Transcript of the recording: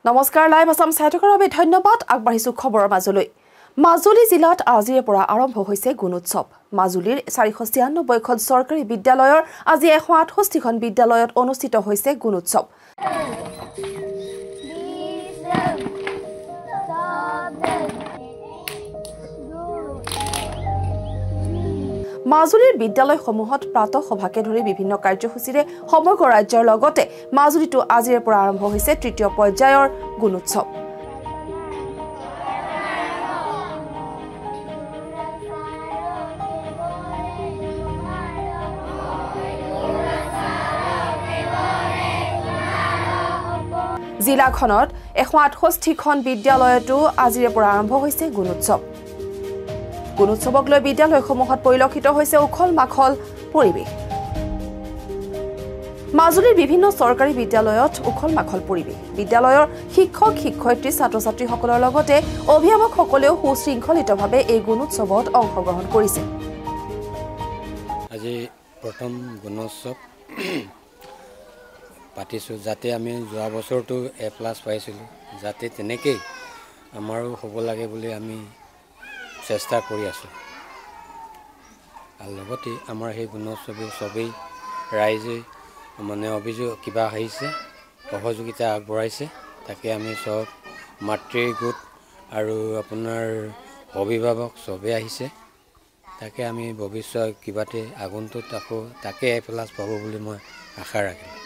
নমস্কাৰ লাইভ আসাম চাই থকাৰ বাবে ধন্যবাদ আগবাঢ়িছো খবৰৰ মাজলৈ মাজুলী জিলাত আজিৰে পৰা আৰম্ভ হৈছে গুণোৎসৱ মাজুলীৰ 496 খন চৰকাৰী বিদ্যালয়ৰ আজি 168 খন বিদ্যালয়ত অনুষ্ঠিত হৈছে গুণোৎসৱ মাজুলীৰ বিদ্যালয়সমূহত প্ৰাতঃ সভাকে ধৰি বিভিন্ন কাৰ্যসূচীৰে সমগ্ৰ ৰাজ্যৰ লগতে মাজুলীটো আজিৰে পৰা আৰম্ভ হৈছে তৃতীয় পৰ্যায়ৰ গুণোৎসৱ জিলাখনত 168 খন বিদ্যালয়তো আজিৰে পৰা আৰম্ভ হৈছে গুণোৎসৱ গুণোৎসৱক লৈ বিদ্যালয়সমূহত পৰিলক্ষিত হৈছে উখল মাখল পৰিৱেশ মাজুলীৰ বিভিন্ন চৰকাৰী বিদ্যালয়ত উখল মাখল পৰিৱেশ বিদ্যালয়ৰ শিক্ষক শিক্ষয়িত্ৰী ছাত্ৰ-ছাত্ৰীসকলৰ লগতে অভিভাৱকসকলেও সুশৃংখলিতভাৱে এই গুণোৎসৱত অংশগ্ৰহণ কৰিছে আজি প্ৰথম গুণোৎসৱ পাতিছো যাতে আমি যোৱা বছৰটো A+ পাইছিলো যাতে তেনেকৈ আমাৰো হ'ব লাগে বুলি আমি চেষ্টা কৰি আছো আৰু লগতে আমাৰ সেই গুণোৎসৱে সবেই ৰাইজে মানে অভিযোগ কিবা আহিছে সহযোগিতা আগবঢ়াইছে তাকে আমি সব মাতৃ গোট আৰু আপোনাৰ অভিভাৱক সবে আহিছে তাকে আমি ভৱিষ্যত কিবাতে আগন্তুক তাকে A+ পাব বুলি মই আশা ৰাখিলোঁ